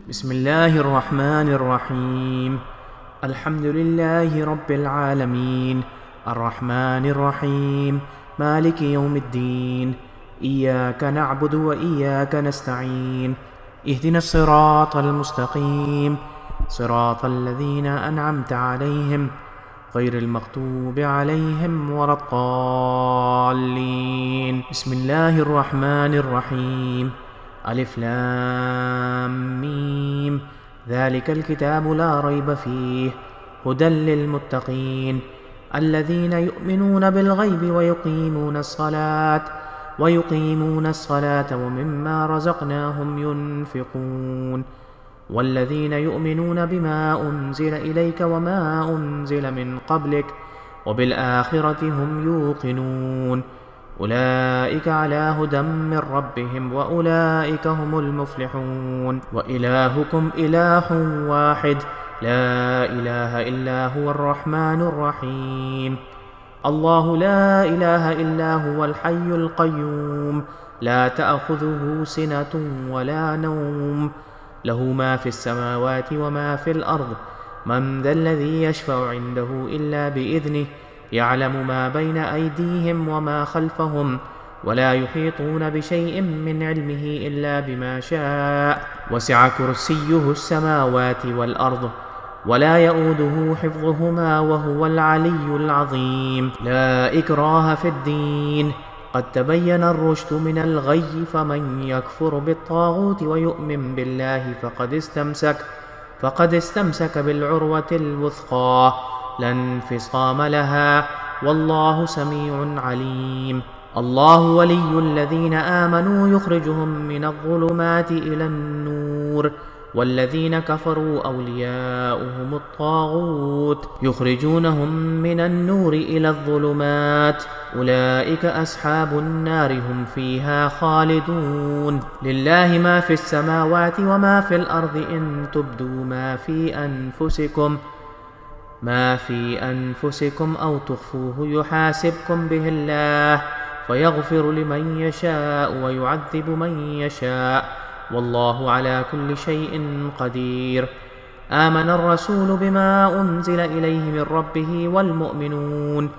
بسم الله الرحمن الرحيم. الحمد لله رب العالمين، الرحمن الرحيم، مالك يوم الدين. إياك نعبد وإياك نستعين. اهدنا الصراط المستقيم، صراط الذين أنعمت عليهم غير المغضوب عليهم ولا الضالين. بسم الله الرحمن الرحيم. ألف لام ميم. ذلك الكتاب لا ريب فيه هدى للمتقين الذين يؤمنون بالغيب ويقيمون الصلاة ومما رزقناهم ينفقون والذين يؤمنون بما أنزل إليك وما أنزل من قبلك وبالآخرة هم يوقنون أولئك على هدى من ربهم وأولئك هم المفلحون. وإلهكم إله واحد لا إله إلا هو الرحمن الرحيم. الله لا إله إلا هو الحي القيوم لا تأخذه سنة ولا نوم له ما في السماوات وما في الأرض. من ذا الذي يشفع عنده إلا بإذنه يعلم ما بين أيديهم وما خلفهم ولا يحيطون بشيء من علمه إلا بما شاء وسع كرسيه السماوات والأرض ولا يؤوده حفظهما وهو العلي العظيم. لا إكراه في الدين قد تبين الرشد من الغي فمن يكفر بالطاغوت ويؤمن بالله فقد استمسك بالعروة الوثقى لا انفصام لها والله سميع عليم. الله ولي الذين آمنوا يخرجهم من الظلمات إلى النور والذين كفروا أولياؤهم الطاغوت يخرجونهم من النور إلى الظلمات أولئك أصحاب النار هم فيها خالدون. لله ما في السماوات وما في الأرض إن تبدوا ما في أنفسكم أو تخفوه يحاسبكم به الله فيغفر لمن يشاء ويعذب من يشاء والله على كل شيء قدير. آمن الرسول بما أنزل إليه من ربه والمؤمنون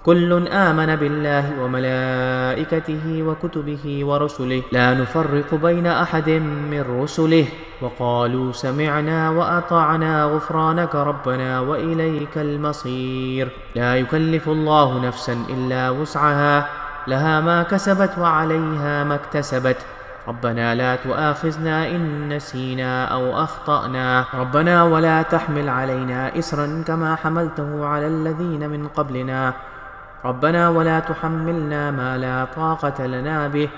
كل آمن بالله وملائكته وكتبه ورسله لا نفرق بين أحد من رسله وقالوا سمعنا وأطعنا غفرانك ربنا وإليك المصير. لا يكلف الله نفسا إلا وسعها لها ما كسبت وعليها ما اكتسبت ربنا لا تؤاخذنا إن نسينا أو أخطأنا ربنا ولا تحمل علينا إصرا كما حملته على الذين من قبلنا ربنا ولا تحملنا ما لا طاقة لنا به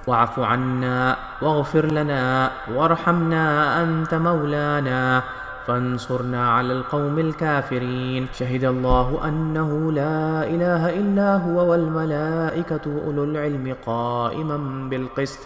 واعف عنا واغفر لنا وارحمنا أنت مولانا فانصرنا على القوم الكافرين. شهد الله أنه لا إله إلا هو والملائكة وأولو العلم قائما بالقسط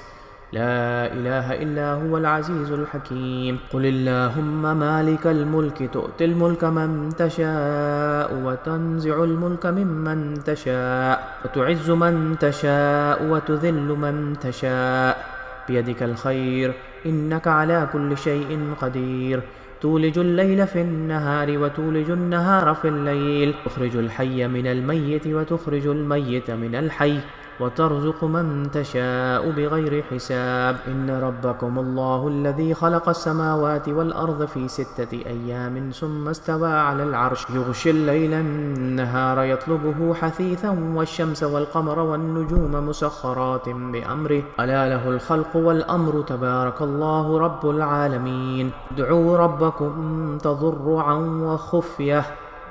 لا إله إلا هو العزيز الحكيم. قل اللهم مالك الملك تؤتي الملك من تشاء وتنزع الملك ممن تشاء وتعز من تشاء وتذل من تشاء بيدك الخير إنك على كل شيء قدير. تولج الليل في النهار وتولج النهار في الليل تخرج الحي من الميت وتخرج الميت من الحي وترزق من تشاء بغير حساب. إن ربكم الله الذي خلق السماوات والأرض في 6 أيام ثم استوى على العرش يغشي الليل النهار يطلبه حثيثا والشمس والقمر والنجوم مسخرات بأمره ألا له الخلق والأمر تبارك الله رب العالمين. ادعوا ربكم تضرعا وخفية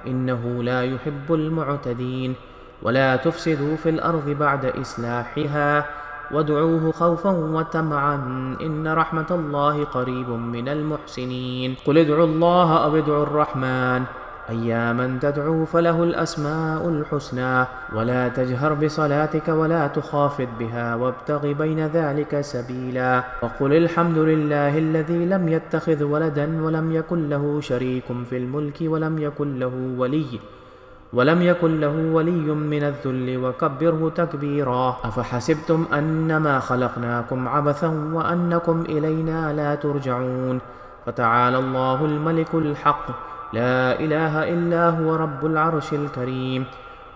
إنه لا يحب المعتدين ولا تفسدوا في الأرض بعد إصلاحها وادعوه خوفا وطمعا إن رحمة الله قريب من المحسنين. قل ادعوا الله أو ادعوا الرحمن أياما تدعوا فله الأسماء الحسنى ولا تجهر بصلاتك ولا تخافت بها وابتغ بين ذلك سبيلا. وقل الحمد لله الذي لم يتخذ ولدا ولم يكن له شريك في الملك ولم يكن له ولم يكن له ولي من الذل وكبره تكبيرا. أفحسبتم أنما خلقناكم عبثا وأنكم إلينا لا ترجعون. فتعالى الله الملك الحق لا إله إلا هو رب العرش الكريم.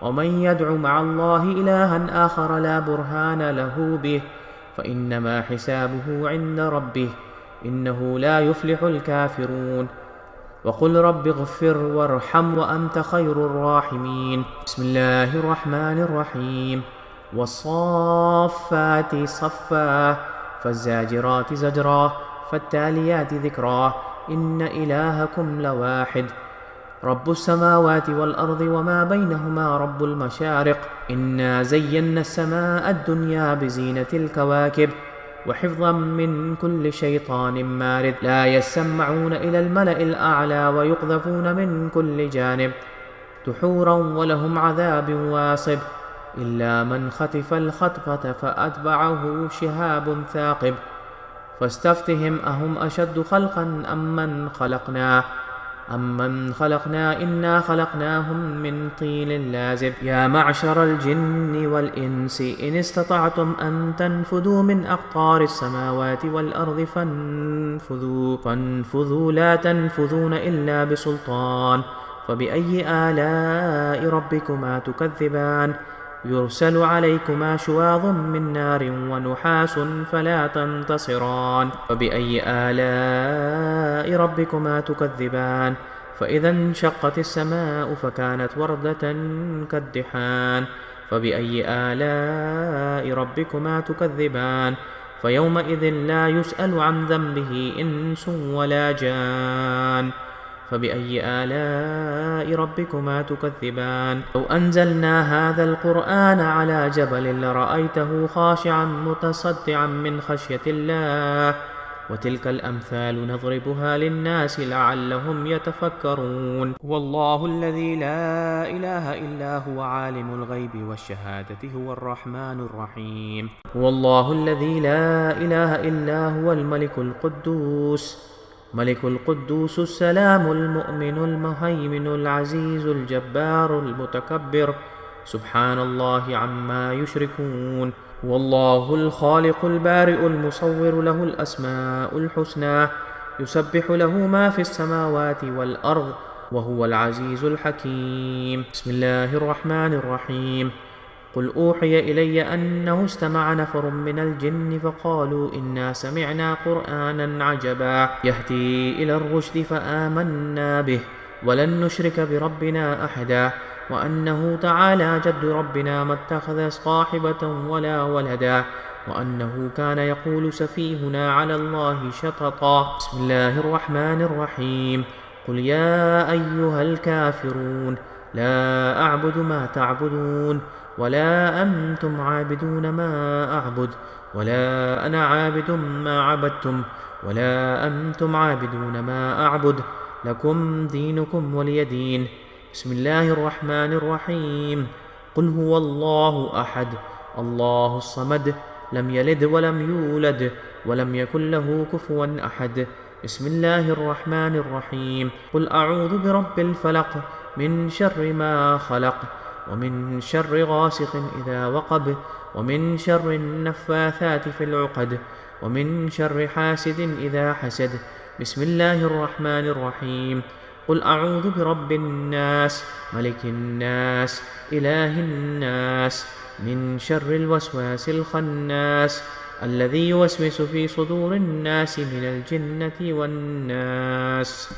ومن يدع مع الله إلها آخر لا برهان له به فإنما حسابه عند ربه إنه لا يفلح الكافرون. وقل رب اغفر وارحم وأنت خير الراحمين. بسم الله الرحمن الرحيم. والصافات صفا فالزاجرات زجرا فالتاليات ذكرا إن إلهكم لواحد رب السماوات والأرض وما بينهما رب المشارق. إنا زينا السماء الدنيا بزينة الكواكب وحفظا من كل شيطان مارد. لا يسمعون إلى الملأ الأعلى ويقذفون من كل جانب دحورا ولهم عذاب واصب إلا من خطف الخطفة فأتبعه شهاب ثاقب. فاستفتهم أهم أشد خلقا أمن خلقنا إنا خلقناهم من طين لازب. يا معشر الجن والإنس إن استطعتم أن تنفذوا من أقطار السماوات والأرض فانفذوا لا تنفذون إلا بسلطان. فبأي آلاء ربكما تكذبان يرسل عليكما شواظ من نار ونحاس فلا تنتصران. فبأي آلاء ربكما تكذبان فإذا انشقت السماء فكانت وردة كالدحان. فبأي آلاء ربكما تكذبان فيومئذ لا يسأل عن ذنبه إنس ولا جان. فبأي آلاء ربكما تكذبان. لو أنزلنا هذا القرآن على جبل لرأيته خاشعا متصدعا من خشية الله. وتلك الأمثال نضربها للناس لعلهم يتفكرون. والله الذي لا إله إلا هو عالم الغيب والشهادة هو الرحمن الرحيم. والله الذي لا إله إلا هو ملك القدوس السلام المؤمن المهيمن العزيز الجبار المتكبر سبحان الله عما يشركون. والله الخالق البارئ المصور له الأسماء الحسنى يسبح له ما في السماوات والأرض وهو العزيز الحكيم. بسم الله الرحمن الرحيم. قل أوحي إلي أنه استمع نفر من الجن فقالوا إنا سمعنا قرآنا عجبا يهدي إلى الرشد فآمنا به ولن نشرك بربنا أحدا وأنه تعالى جد ربنا ما اتخذ صاحبة ولا ولدا وأنه كان يقول سفيهنا على الله شططا. بسم الله الرحمن الرحيم. قل يا أيها الكافرون لا أعبد ما تعبدون ولا أنتم عابدون ما أعبد ولا أنا عابد ما عبدتم ولا أنتم عابدون ما أعبد لكم دينكم ولي دين. بسم الله الرحمن الرحيم. قل هو الله أحد الله الصمد لم يلد ولم يولد ولم يكن له كفوا أحد. بسم الله الرحمن الرحيم. قل أعوذ برب الفلق من شر ما خلق ومن شر غاسق إذا وقب ومن شر النفاثات في العقد ومن شر حاسد إذا حسد. بسم الله الرحمن الرحيم. قل أعوذ برب الناس ملك الناس إله الناس من شر الوسواس الخناس الذي يوسوس في صدور الناس من الجنة والناس.